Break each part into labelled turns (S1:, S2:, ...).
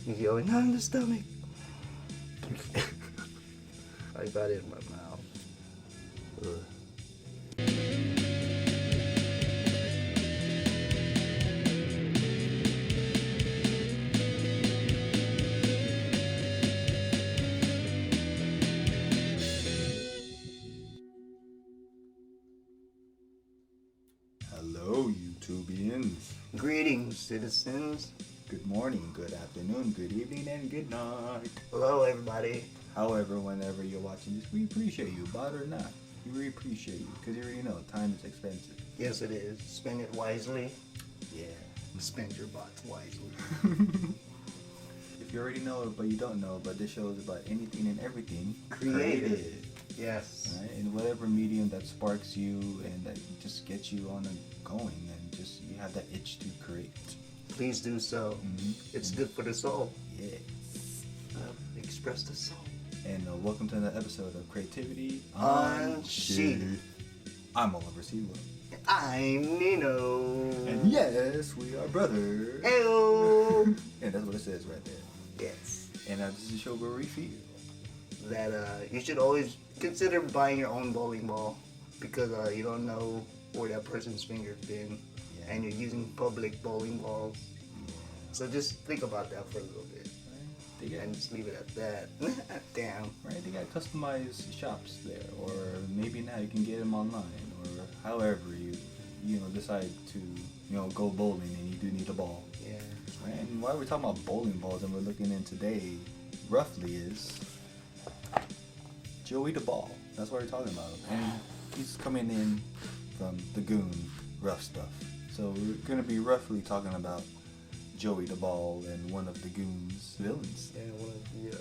S1: He's yelling, not in the stomach. I got it in my mouth. Ugh.
S2: Hello, YouTubians.
S1: Greetings, citizens.
S2: Good morning, good afternoon, good evening, and good night.
S1: Hello, everybody.
S2: However, whenever you're watching this, we appreciate you, bot or not. We really appreciate you, because you already know time is expensive.
S1: Yes, it is. Spend it wisely.
S2: Yeah.
S1: Spend your bots wisely.
S2: If you already know it, but you don't know, but this show is about anything and everything
S1: Creative. Yes.
S2: Right? In whatever medium that sparks you and that just gets you on going, and just you have that itch to create.
S1: Please do so.
S2: Mm-hmm.
S1: It's good for the soul.
S2: Yeah.
S1: Express the soul.
S2: And welcome to another episode of Creativity
S1: Unsheathed.
S2: I'm Ollie-O-Rey.
S1: I'm Nino.
S2: And yes, we are brothers.
S1: Heyo.
S2: And that's what it says right there.
S1: Yes.
S2: And this is a show where we feel
S1: That you should always consider buying your own bowling ball, because you don't know where that person's finger's been, and you're using public bowling balls. So just think about that for a little bit. And just leave it at that. Damn.
S2: Right? They got customized shops there, or maybe now you can get them online, or however you decide to go bowling and you do need a ball.
S1: Yeah.
S2: Right? And why we're talking about bowling balls and we're looking in today, roughly is Joey the Ball. That's what we're talking about. And he's coming in from the Goon, rough stuff. So we're gonna be roughly talking about Joey the Ball and one of the Goon's villains.
S1: Yeah, yeah.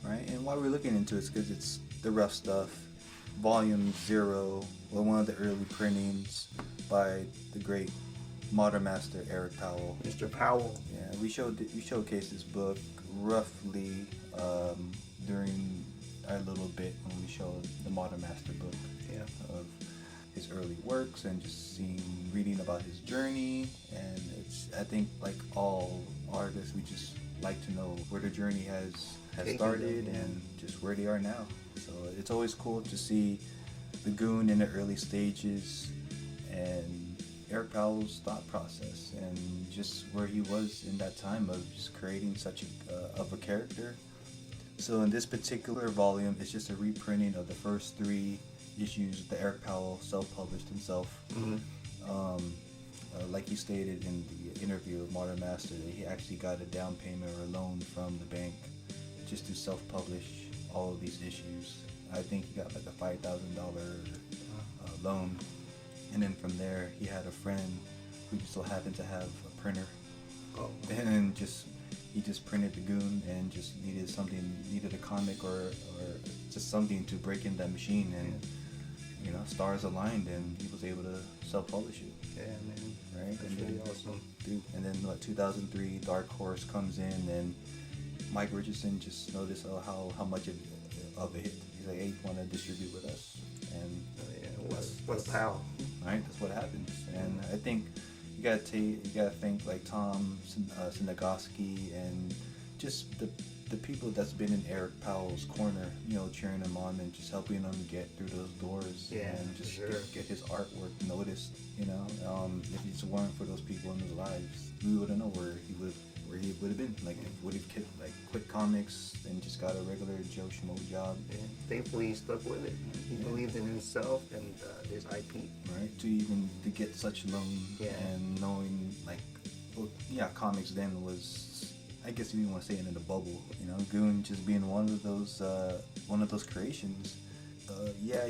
S2: Right? And why we're looking into it is because it's the rough stuff, volume 0, or one of the early printings by the great modern master Eric Powell.
S1: Mr. Powell.
S2: Yeah, we showcased this book roughly during our little bit when we showed the modern master book of his early works, and just reading about his journey. And I think like all artists, we just like to know where the journey has started and just where they are now. So it's always cool to see the Goon in the early stages and Eric Powell's thought process and just where he was in that time of just creating such a character. So in this particular volume, it's just a reprinting of the first 3 issues that Eric Powell self-published himself.
S1: Mm-hmm.
S2: Like he stated in the interview with Modern Master, that he actually got a down payment or a loan from the bank just to self-publish all of these issues. I think he got like a $5,000 loan, and then from there he had a friend who so happened to have a printer, and he just printed the Goon and just needed a comic or just something to break in that machine, and stars aligned and he was able to self-publish it.
S1: Yeah, man.
S2: Right?
S1: That's really awesome.
S2: Dude, and then 2003, Dark Horse comes in, and Mike Richardson just noticed how much of a hit. He's like, hey, you want to distribute with us? And
S1: what a pal.
S2: Right? That's what happens. And I think you gotta think like Tom Sinagoski and just the people that's been in Eric Powell's corner, cheering him on and just helping him get through those doors, and just get his artwork noticed. If it weren't for those people in his lives, we wouldn't know where he would have been. Like, would he quit comics and just got a regular Joe Schmo job?
S1: Yeah. Thankfully, he stuck with it. He believed in himself and his IP.
S2: Right. To get such loan and knowing comics then was, I guess if you want to say it, in the bubble. Goon just being one of those creations.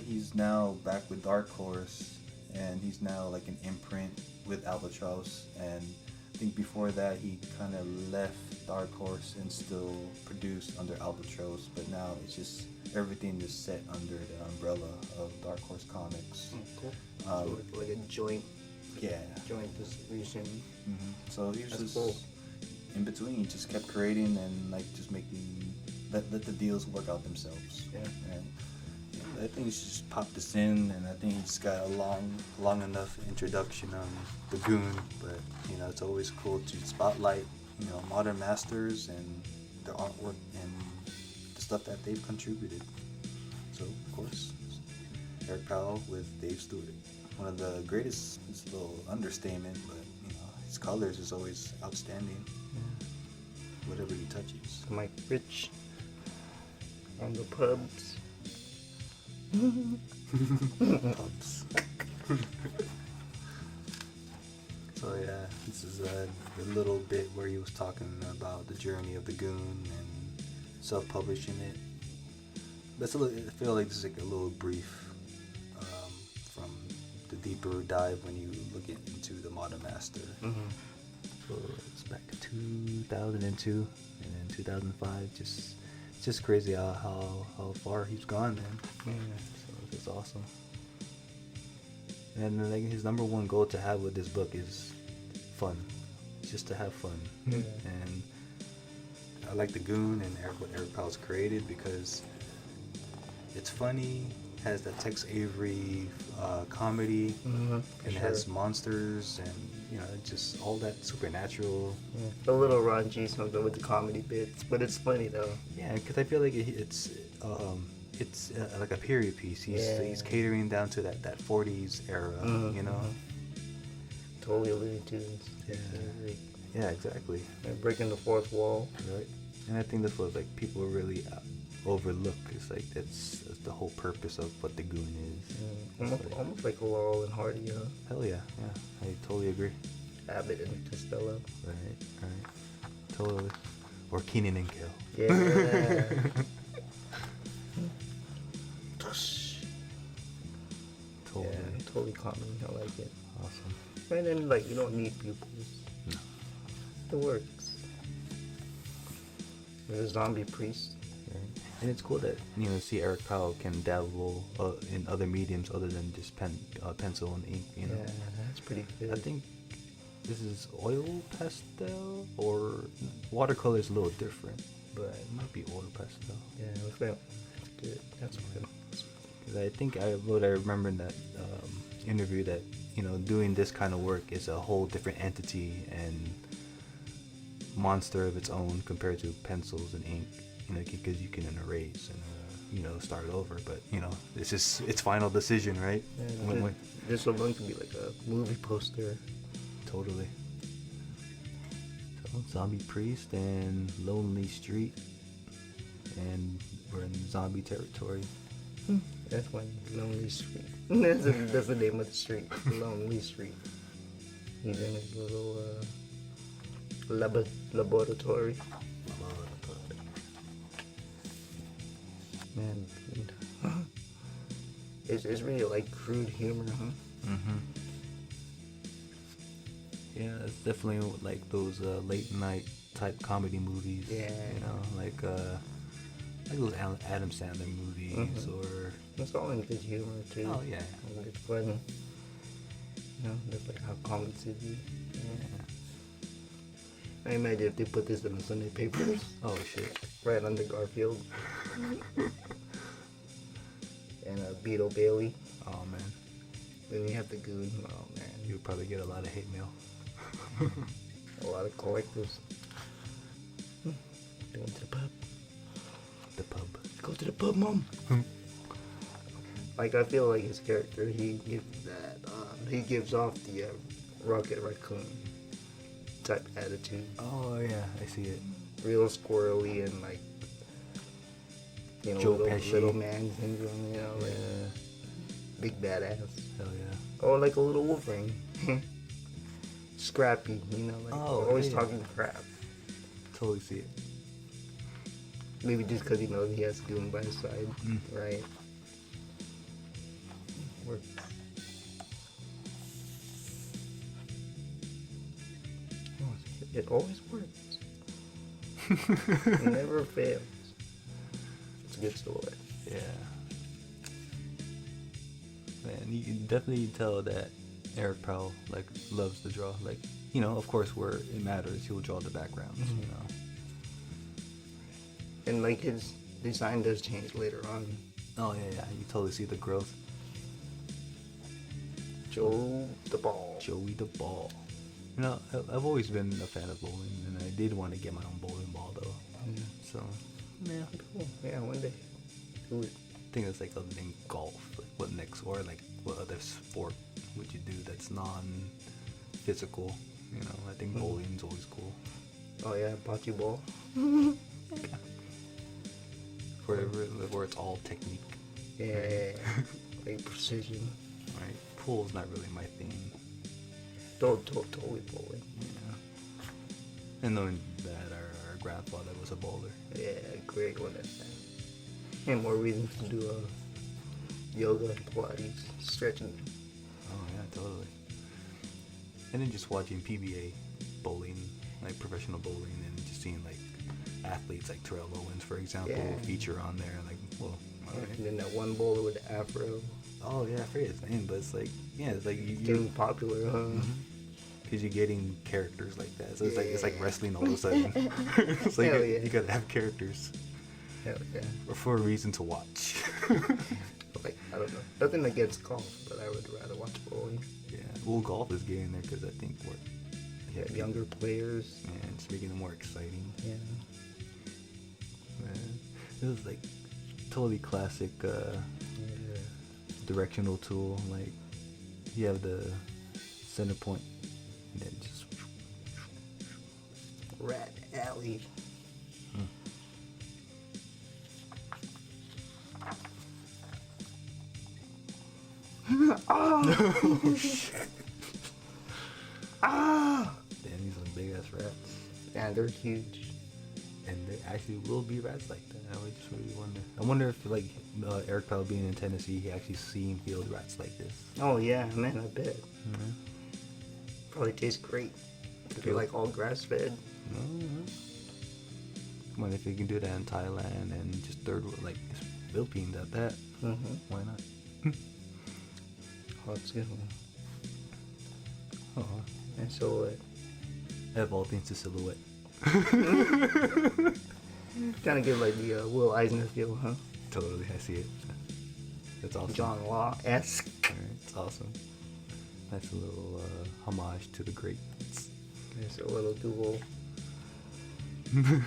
S2: He's now back with Dark Horse, and he's now like an imprint with Albatross, and I think before that he kind of left Dark Horse and still produced under Albatross, but now it's just everything is set under the umbrella of Dark Horse Comics.
S1: Cool. So like a joint distribution.
S2: Mm-hmm. So he was
S1: That's
S2: just
S1: cool.
S2: In between, he just kept creating and just making let the deals work out themselves.
S1: Yeah.
S2: And I think he just popped this in, and I think he's got a long enough introduction on the Goon, but it's always cool to spotlight modern masters and their artwork and the stuff that they've contributed. So, of course, Eric Powell with Dave Stewart. One of the greatest, it's a little understatement, but his colors is always outstanding. Yeah. Whatever he touches.
S1: Mike Rich on the pubs.
S2: Pubs. So yeah, this is a little bit where he was talking about the journey of the Goon and self-publishing it. That's I feel like this is like a little brief from the deeper dive when you look into the Modern Master.
S3: Mm-hmm. So it's back to 2002 and then 2005. It's just crazy how far he's gone, man. Yeah, so it's awesome. And like his number one goal to have with this book is fun, just to have fun.
S1: Yeah.
S3: And I like the Goon and what Eric Powell's created because it's funny, has that Tex Avery comedy, and it has monsters and just all that supernatural.
S1: Yeah. A little raunchy, something with the comedy bits, but it's funny though.
S3: Yeah, because I feel like it's like a period piece. He's catering down to that 40s era,
S1: Totally Looney Tunes.
S3: Yeah, exactly.
S1: And breaking the fourth wall.
S3: Right. And I think that's what like people really overlook. It's like that's the whole purpose of what the Goon is.
S1: Almost like Laurel and Hardy,
S3: Hell yeah, I totally agree.
S1: Abbott and Costello.
S3: Right. Totally. Or Keenan and Kel.
S1: Yeah.
S3: Totally.
S1: Yeah, totally common. I like it.
S3: Awesome.
S1: And then, like, you don't need pupils.
S3: No.
S1: It works. There's a zombie priest.
S3: Right. And it's cool that, see Eric Powell can dabble in other mediums other than just pencil and ink,
S1: Yeah, that's pretty good.
S3: I think this is oil pastel, or watercolor is a little different, but it might be oil pastel.
S1: Yeah, that's good. That's good.
S3: Because I think I remember in that interview that doing this kind of work is a whole different entity and monster of its own compared to pencils and ink. Because you can erase and start over. But it's final decision, right?
S1: Yeah, this alone could be like a movie poster.
S3: Totally. So, Zombie Priest and Lonely Street, and we're in zombie territory.
S1: That's one, Lonely Street. That's the name of the street, Lonely Street. He's in his little laboratory. Man, it's really like crude humor, huh?
S3: Mm-hmm. Yeah, it's definitely like those late night type comedy movies.
S1: Yeah.
S3: Like those Adam Sandler movies, or
S1: it's all in good humor too.
S3: Oh yeah,
S1: it's fun. That's like how comics should be.
S3: Yeah.
S1: I imagine if they put this in the Sunday papers.
S3: Oh shit!
S1: Right under Garfield. And Beetle Bailey.
S3: Oh man.
S1: Then you have the Goon. Oh man.
S3: You would probably get a lot of hate mail.
S1: A lot of collectors. Going to the pub.
S3: The pub.
S1: Go to the pub, Mom. Like, I feel like his character, he gives off the Rocket Raccoon type attitude.
S3: Oh yeah, I see it.
S1: Real squirrely and like,
S3: Joe Pesci.
S1: Little man syndrome, like big badass.
S3: Hell yeah.
S1: Or like a little Wolverine. Scrappy, like always talking crap.
S3: Totally see it.
S1: Maybe just because he knows he has Goon by his side, right? Works. It always works. It never fails. It's a good story.
S3: Yeah. Man, you can definitely tell that Eric Powell loves to draw. Of course, where it matters, he'll draw the backgrounds.
S1: And his design does change later on.
S3: Oh yeah, you totally see the growth.
S1: Joey the Ball.
S3: You know, I've always been a fan of bowling, and I did want to get my own bowling ball though.
S1: Yeah.
S3: So, yeah,
S1: Cool. Yeah, one day. Do it.
S3: I think it's like other than golf, like what next, or like what other sport would you do that's non-physical? You know, I think bowling's always cool.
S1: Oh yeah, bocce ball.
S3: Where it's all technique.
S1: Yeah, like precision.
S3: Right. Pool's not really my thing.
S1: Totally bowling.
S3: Yeah. And knowing that our grandfather was a bowler.
S1: Yeah, great one at that. And more reasons to do yoga and Pilates, stretching.
S3: Oh yeah, totally. And then just watching PBA bowling, like professional bowling, and just seeing like athletes like Terrell Owens, for example, feature on there. Like, well, alright.
S1: And then that one bowler with the afro.
S3: Oh yeah, I forget his name, but it's like, yeah, it's like you're
S1: Getting popular, huh?
S3: because you're getting characters like that. So it's like wrestling all of a sudden. It's like
S1: Hell yeah.
S3: you gotta have characters
S1: Hell yeah.
S3: for a reason to watch.
S1: Like, I don't know. Nothing against golf, but I would rather watch bowling.
S3: Yeah, well, golf is getting there because I think what
S1: Younger players.
S3: and it's making it more exciting.
S1: Yeah.
S3: Man, this is like totally classic directional tool. Like you have the center point, and then just
S1: Rat Alley.
S3: oh shit! Damn, these are big ass rats.
S1: Yeah, they're huge.
S3: And there actually will be rats like that. I would just really wonder. I wonder if like Eric Powell being in Tennessee, he actually seen field rats like this.
S1: Oh yeah, man, I bet.
S3: Mm-hmm.
S1: Probably tastes great. If you're like all grass fed.
S3: Mm-hmm. Come on, if you can do that in Thailand and just third world, like Philippines at that, why not?
S1: Oh, it's good one.
S3: Oh,
S1: And so
S3: of all things, the silhouette.
S1: kind of give like the Will Eisner feel, huh?
S3: Totally, I see it. That's awesome.
S1: John Law-esque.
S3: Alright, it's awesome. Nice little homage to the greats.
S1: There's a little duel.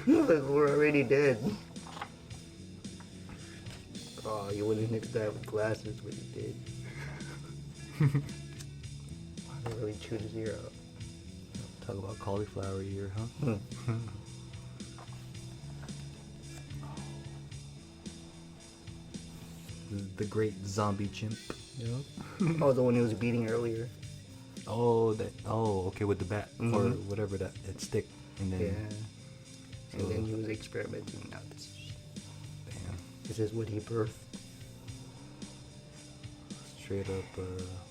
S1: Like, we're already dead. Oh, you wouldn't next guy with glasses, but you did. I really chewed his ear out.
S3: Talk about cauliflower ear, huh? The great zombie chimp.
S1: Yep. Oh, the one he was beating earlier.
S3: Oh, that. Oh, okay, with the bat or whatever that stick, and then.
S1: Yeah. And then he was experimenting. Now
S3: Damn.
S1: This is what he birthed.
S3: Straight up.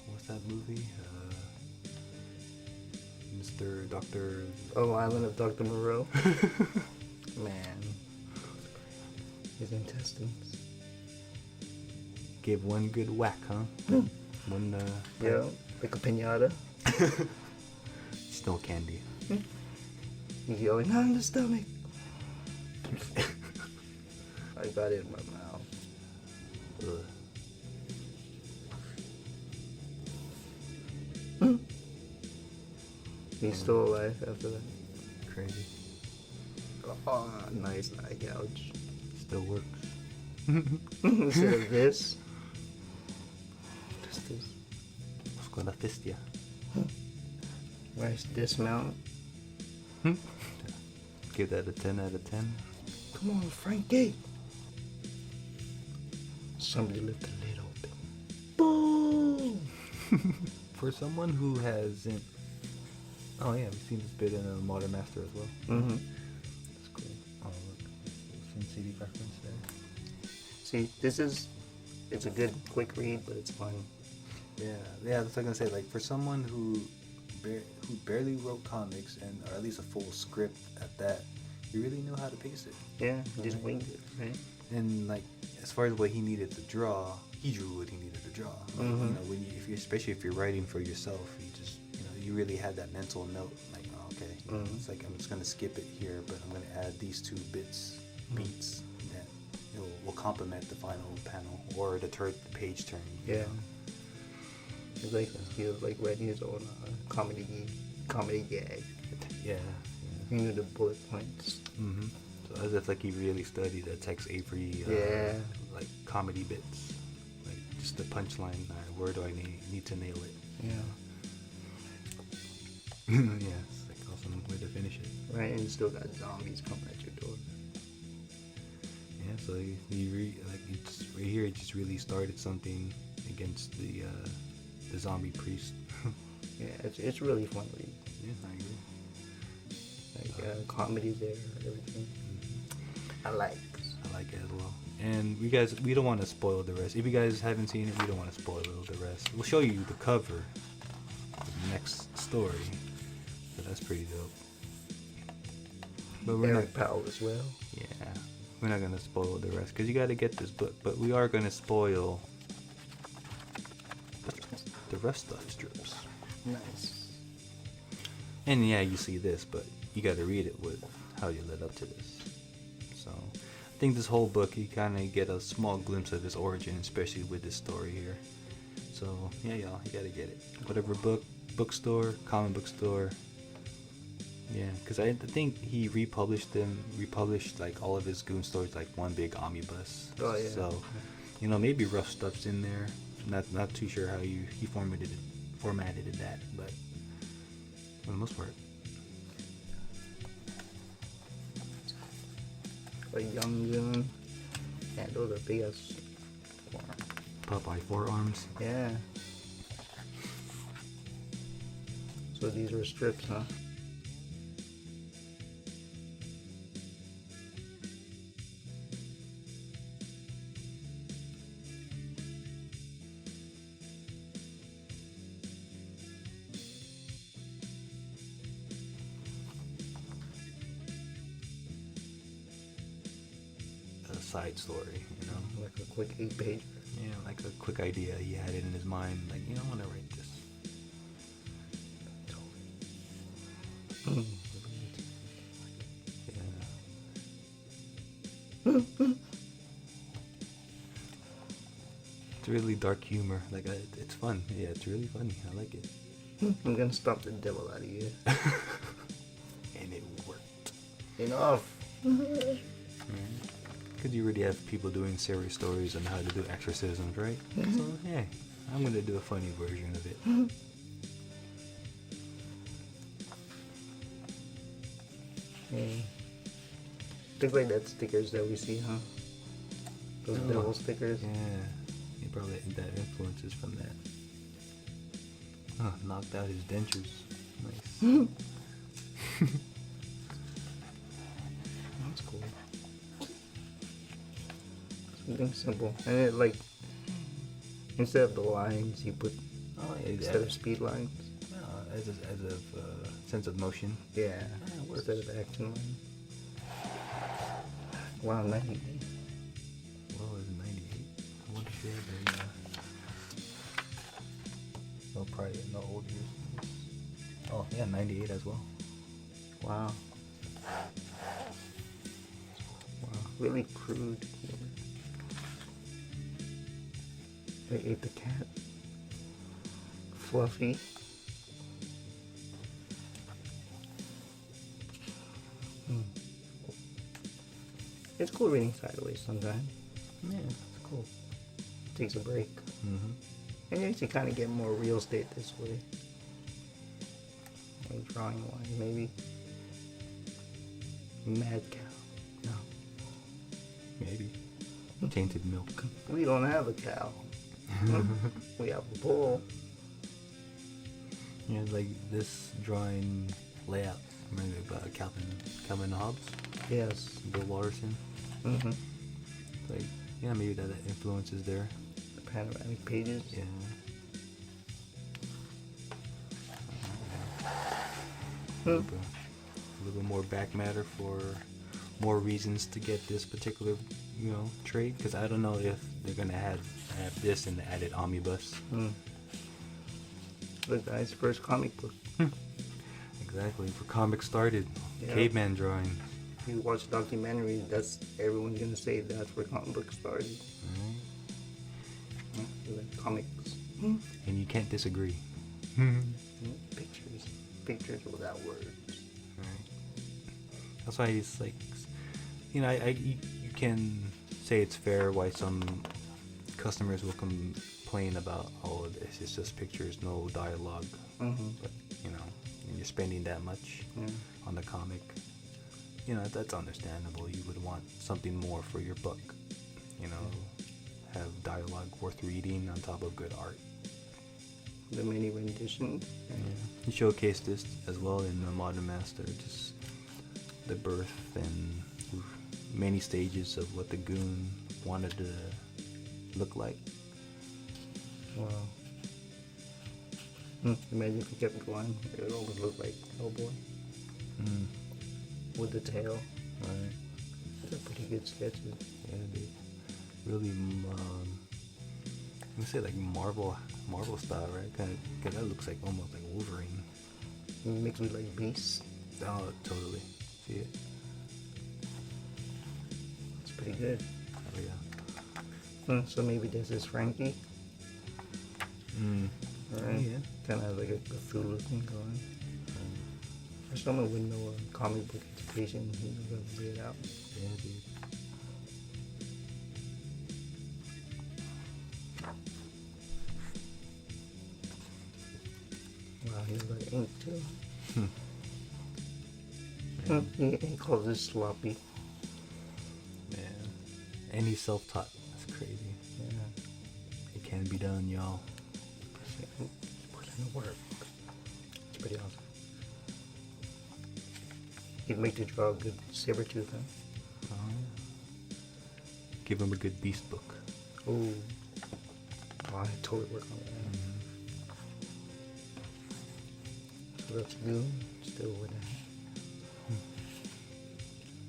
S3: What's that movie? Mr. Doctor.
S1: Oh, Island of Dr. Moreau. Man. His intestines.
S3: Gave one good whack, huh? One.
S1: Yeah, like a pinata.
S3: Snow candy.
S1: He's yelling, not in the stomach. I got it in my mouth.
S3: Ugh.
S1: He's still alive after that.
S3: Crazy.
S1: Oh, nice eye gouge.
S3: Still works.
S1: Instead of this. Just this.
S3: It's gonna fist ya.
S1: Nice dismount.
S3: Give that a 10 out of 10.
S1: Come on, Frankie. Somebody lift the lid open. Boom!
S3: For someone who hasn't. Oh yeah, we've seen this bit in a Modern Master as well.
S1: Mm-hmm.
S3: That's cool. Oh look, Sin City reference there.
S1: See, it's a good quick read, but it's fun.
S3: Yeah, that's what I'm gonna say. Like for someone who barely wrote comics and or at least a full script at that, he really knew how to pace it.
S1: Yeah, just winged it, right?
S3: And like as far as what he needed to draw, he drew what he needed to draw. Like, you know, when especially if you're writing for yourself, you really had that mental note. Like, oh, okay, it's like I'm just gonna skip it here, but I'm gonna add these two beats that will complement the final panel or the page turn.
S1: Yeah. It's like he was like writing his own comedy comedy gag.
S3: Yeah.
S1: You knew the bullet points.
S3: Mm-hmm. So as if like he really studied the Tex Avery, like comedy bits, like just the punchline. Where do I need to nail it?
S1: Yeah.
S3: Yeah, it's like awesome way to finish it.
S1: Right, and you still got zombies coming at your door.
S3: Yeah, so right here, it just really started something against the zombie priest.
S1: Yeah, it's really fun read.
S3: Yeah, I agree.
S1: Like comedy there, everything.
S3: Mm-hmm.
S1: I like
S3: it as well. And we don't want to spoil the rest. If you guys haven't seen it, we don't want to spoil the rest. We'll show you the cover of the next story. So that's pretty dope. But we're
S1: Eric Powell as well.
S3: Yeah, we're not gonna spoil the rest because you got to get this book. But we are gonna spoil the rest of strips.
S1: Nice.
S3: And yeah, you see this, but you got to read it with how you led up to this. So I think this whole book, you kind of get a small glimpse of his origin, especially with this story here. So yeah, y'all, you got to get it. Whatever bookstore, comic book store. Yeah, because I think he republished like all of his Goon stories like one big omnibus.
S1: Oh yeah.
S3: So, maybe rough stuff's in there. Not too sure how he formatted that, but for the most part.
S1: A young Goon. Yeah, those are big ass.
S3: Popeye forearms.
S1: Yeah. So these were strips, huh?
S3: Side story,
S1: like a quick 8-page.
S3: Yeah, like a quick idea he had it in his mind, like I want to write this. Yeah. It's really dark humor, like it's fun. Yeah, it's really funny. I like it.
S1: I'm gonna stomp the devil out of you.
S3: And it worked.
S1: Enough.
S3: Because you already have people doing serious stories on how to do exorcisms, right? So, yeah, I'm going to do a funny version of it.
S1: Yeah. Looks like that stickers that we see, huh? Those devil stickers.
S3: Yeah, you probably that influences from that. Knocked out his dentures. Nice.
S1: That's cool. Something simple. And it like instead of the lines you put instead of speed lines.
S3: As a sense of motion.
S1: Yeah. Instead of action line. Wow, 98.
S3: Well, is it 98? I wonder if they have probably no old years. Oh yeah, 98 as well.
S1: Wow. Really crude. They ate the cat. Fluffy. It's cool reading sideways sometimes.
S3: Yeah, it's cool.
S1: Takes a break.
S3: Mm-hmm.
S1: And you actually kind of get more real estate this way. Like drawing wise, maybe. Mad cow. No.
S3: Maybe. Tainted milk.
S1: We don't have a cow. We have a bull.
S3: Yeah, like this drawing layout. Remember about Calvin Hobbes?
S1: Yes.
S3: Bill Watterson?
S1: Mm-hmm.
S3: Like, yeah, maybe that influences there.
S1: The panoramic pages.
S3: Yeah. A little more back matter for more reasons to get this particular, trade. Because I don't know if they're gonna have this in the added omnibus.
S1: The guy's first comic book.
S3: Exactly. For comics started, caveman drawing.
S1: If you watch documentaries, that's everyone's gonna say that's where comic books started.
S3: Right.
S1: Like comics.
S3: And you can't disagree.
S1: Pictures. pictures without words.
S3: Right. That's why he's like, you know, you can say it's fair why some customers will complain about, oh, this is just pictures, no dialogue.
S1: Mm-hmm.
S3: But, you know, when you're spending that much on the comic, you know, that's understandable. You would want something more for your buck, you know, have dialogue worth reading on top of good art.
S1: The mini rendition.
S3: Yeah. He showcased this as well in the Modern Master, just the birth and many stages of what the Goon wanted to look like.
S1: Wow. Imagine if he kept going, it would almost look like Hellboy. With the tail.
S3: Right.
S1: They're pretty good sketches.
S3: Yeah, dude. Really, I'm gonna say like Marvel style, right? Kind of, cause that looks like almost like Wolverine.
S1: Mixed with like Beast.
S3: Oh, totally. See it?
S1: It's pretty good.
S3: Oh yeah.
S1: So maybe this is Frankie. Right?
S3: Yeah.
S1: Kind of has like a Cthulhu thing going. For someone with no comic book education, he was going to figure it out.
S3: Yeah, dude.
S1: Wow, he's got ink too. He calls it sloppy.
S3: Man. And he's self-taught. That's crazy.
S1: Yeah.
S3: It can be done, y'all.
S1: Put in the work. It's pretty awesome. He'd make the draw a good Sabretooth, huh?
S3: Give him a good Beast book.
S1: Ooh. Oh, I totally work on that. So that's Goon. Still with that.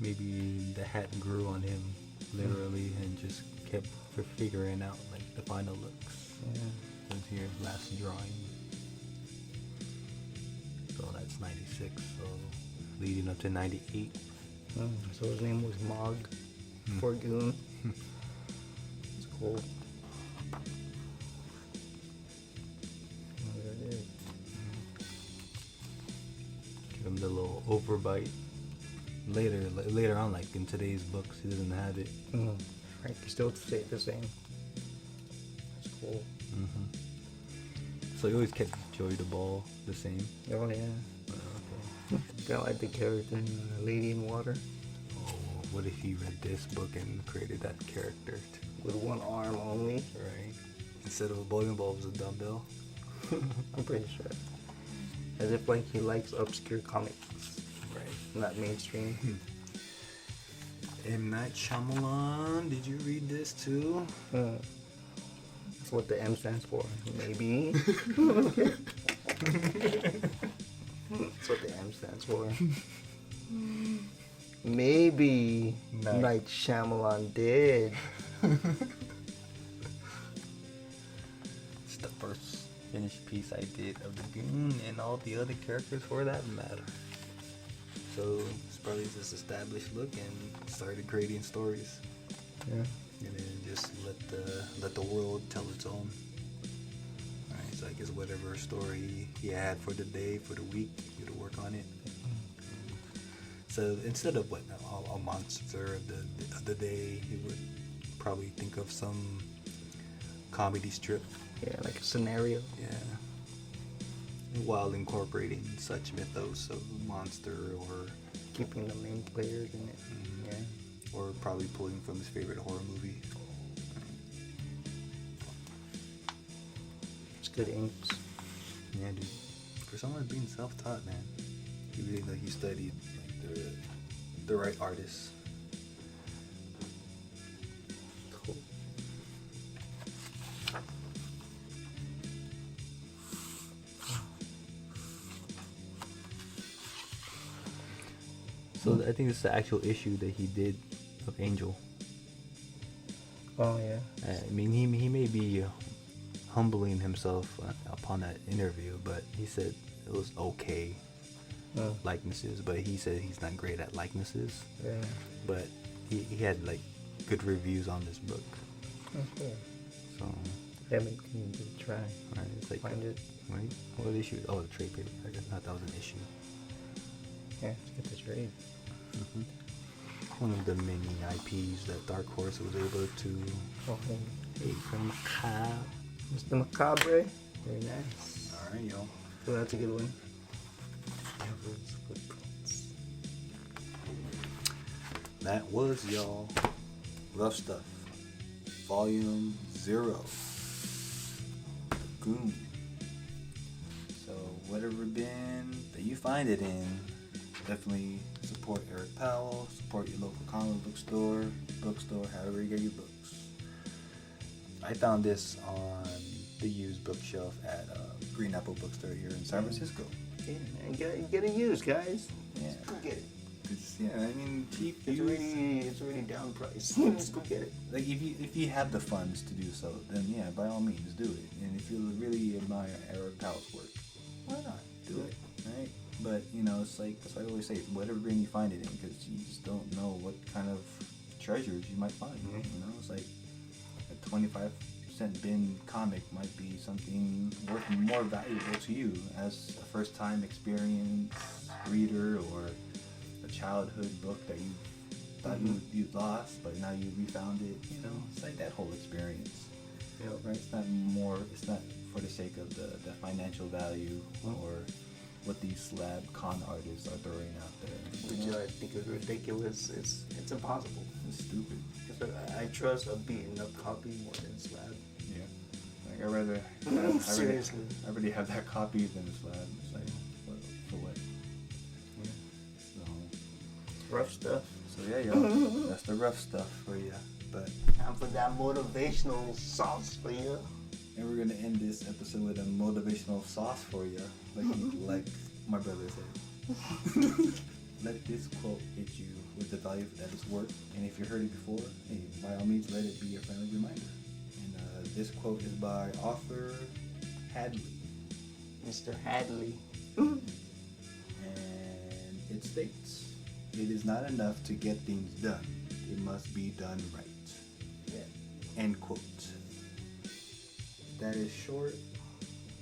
S3: Maybe the hat grew on him, literally, and just kept figuring out like the final looks.
S1: Yeah.
S3: Was your last drawing. So that's 96. So leading up to 98.
S1: So his name was Mog for Goon. It's cool. Oh, there it is.
S3: Give him the little overbite. Later on, like in today's books, he doesn't have it.
S1: Right, you still stay the same. It's cool.
S3: So he always kept Joey the Ball the same.
S1: Oh yeah.
S3: Okay.
S1: Kind of like the character in Lady in Water.
S3: Oh, what if he read this book and created that character too?
S1: With one arm only.
S3: Right. Instead of a bowling ball, it was a dumbbell.
S1: I'm pretty sure. As if like he likes obscure comics.
S3: Right.
S1: Not mainstream.
S3: M. Night Shyamalan, did you read this too?
S1: That's what the M stands for. Maybe. That's what the M stands for. Maybe Night Shyamalan did.
S3: It's the first finished piece I did of the Goon and all the other characters for that matter. So it's probably this established look and started creating stories.
S1: Yeah.
S3: And then just let the world tell its own. Alright, so I guess whatever story he had for the day, for the week, he would work on it. So instead of a monster of the day, he would probably think of some comedy strip.
S1: Yeah, like a scenario.
S3: Yeah. While incorporating such mythos of monster or
S1: Keeping the main players in it. Yeah.
S3: or probably pulling from his favorite horror movie.
S1: It's good inks.
S3: Yeah, dude. For someone being self-taught, man, he really he studied like the right artists.
S1: Cool.
S3: So I think this is the actual issue that he did of Angel.
S1: Oh yeah.
S3: I mean, he may be humbling himself upon that interview, but he said it was okay likenesses, but he said he's not great at likenesses.
S1: Yeah.
S3: But he had like good reviews on this book.
S1: That's cool.
S3: So
S4: Yeah, we can try.
S3: Right, it's like
S4: Find it.
S3: Right? What issue? Oh, the trade paper. I thought that was an issue.
S4: Yeah, let's get the trade.
S3: One of the many IPs that Dark Horse was able to.
S4: Oh,
S3: Hey, from Macabre.
S4: Mr. Macabre. Very nice.
S3: All right, yo.
S1: So that's a good one.
S4: Devil's Footprints.
S3: That was y'all. Rough Stuff. Volume 0. Goon. So whatever bin that you find it in, definitely support Eric Powell, support your local comic book store, bookstore, however you get your books. I found this on the used bookshelf at Green Apple Bookstore here in San Francisco.
S1: Yeah, man, get it used, guys.
S3: Yeah.
S1: Just go get it.
S3: I mean, cheap
S1: It's already down price. Just go get it.
S3: Like if you have the funds to do so, then yeah, by all means do it. And if you really admire Eric Powell's work, why not do it, right? But it's like that's why I always say, whatever bin you find it in, because you just don't know what kind of treasures you might find. It's like a 25% bin comic might be something worth more valuable to you as a first-time experience reader or a childhood book that you thought you lost, but now you refound it. It's like that whole experience. Right? It's not for the sake of the financial value or what these slab con artists are throwing out there.
S1: Which I think is ridiculous. It's impossible.
S3: It's stupid.
S1: I trust a beaten up copy more than slab.
S3: Yeah. Like I rather
S1: Seriously.
S3: I already have that copy than the slab. It's like for what?
S1: Yeah.
S3: So
S1: Rough stuff.
S3: So yeah, yo, that's the rough stuff for you. But
S1: Time for that motivational sauce for you.
S3: and we're gonna end this episode with a motivational sauce for you, like my brother said. Let this quote hit you with the value that it's worth, and if you heard it before, hey, by all means, let it be a friendly reminder. And this quote is by author Hadley,
S1: Mr. Hadley.
S3: and it states, "It is not enough to get things done; it must be done right."
S1: Yeah.
S3: End quote. That is short,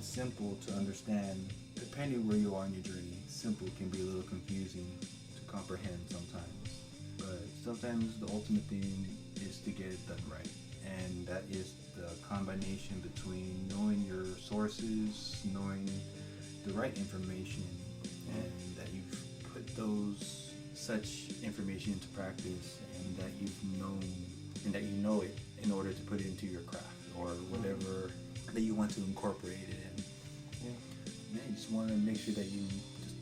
S3: simple to understand. Depending where you are in your journey, simple can be a little confusing to comprehend sometimes. But sometimes the ultimate thing is to get it done right. And that is the combination between knowing your sources, knowing the right information, and that you've put those such information into practice, and that you've known and that you know it in order to put it into your craft or whatever that you want to incorporate it in. Yeah, you just want to make sure that you just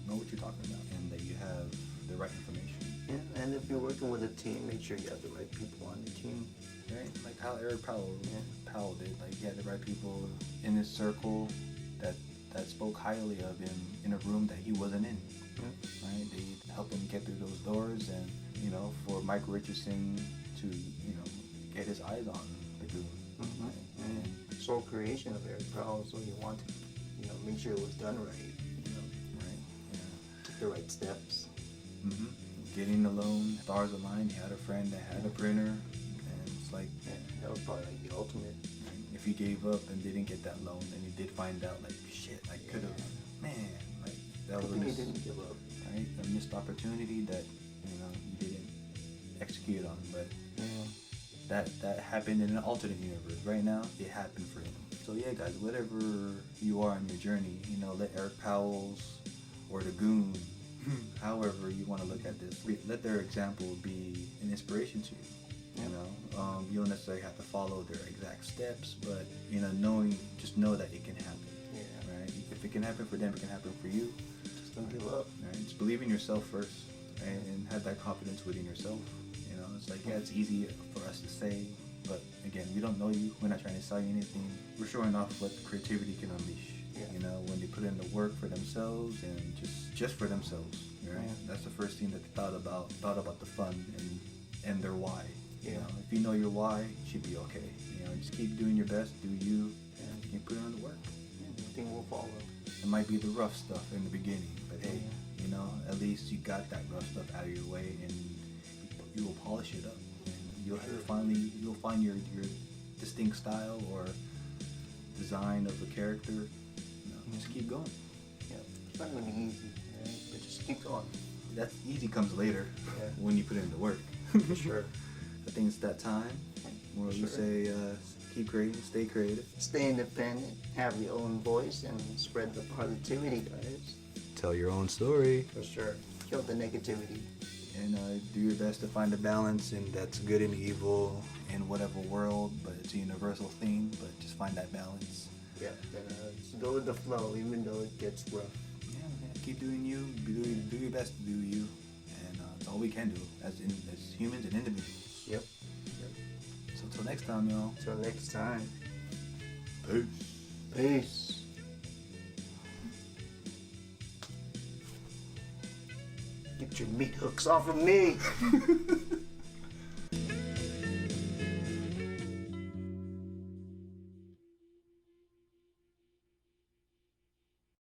S3: know what you're talking about and that you have the right information.
S1: Yeah, and if you're working with a team, make sure you have the right people on the team.
S3: Right? Like how Eric Powell did. Like he had the right people in his circle that spoke highly of him in a room that he wasn't in.
S1: Yeah.
S3: Right? They helped him get through those doors, and for Mike Richardson to get his eyes on the Goon.
S1: Mm-hmm.
S3: Right?
S1: And sole creation of Eric Powell, so you want to make sure it was done right.
S3: Right? Yeah.
S1: Took the right steps.
S3: Mm-hmm. Getting the loan, stars aligned. He had a friend that had a printer, and it's like,
S1: that was probably like the ultimate.
S3: if he gave up and didn't get that loan, and he did find out, like, shit, I could have, like that was a
S1: He didn't give up.
S3: right? A missed opportunity that you didn't execute on, but that happened in an alternate universe. Right now, it happened for him. So yeah, guys, whatever you are on your journey, let Eric Powell's or the Goon, however you want to look at this, let their example be an inspiration to you. You don't necessarily have to follow their exact steps, but just know that it can happen.
S1: Yeah.
S3: Right? If it can happen for them, it can happen for you.
S1: Just don't give up.
S3: Right? Just believe in yourself first, right? And have that confidence within yourself. It's like, it's easy for us to say, but again, we don't know you. We're not trying to sell you anything. We're showing off what the creativity can unleash.
S1: Yeah.
S3: When they put in the work for themselves and just for themselves, right?
S1: Yeah.
S3: That's the first thing that they thought about the fun and their why.
S1: Yeah.
S3: If you know your why, it should be okay. Just keep doing your best, do you, and you put in the work.
S1: Everything will follow.
S3: It might be the rough stuff in the beginning, but hey, at least you got that rough stuff out of your way, and you will polish it up, and you'll find your distinct style or
S2: design of a character, just keep going.
S1: Yeah, it's not gonna be easy, right? But just keep going.
S2: That easy comes later when you put in the work.
S1: For sure.
S2: I think it's that time where we say keep creating, stay creative.
S1: Stay independent, have your own voice, and spread the positivity, guys.
S3: Tell your own story.
S1: For sure. Kill the negativity.
S2: And
S3: Do your best to find a balance, and that's good and evil in whatever world, but it's a universal theme. But just find that balance.
S1: Yeah, then just go with the flow, even though it gets rough.
S3: Yeah, keep doing you. Do your best to do you, and it's all we can do as humans and individuals.
S1: Yep.
S3: So until next time, y'all.
S1: Till next time.
S2: peace.
S1: Peace. Get your meat hooks off of me.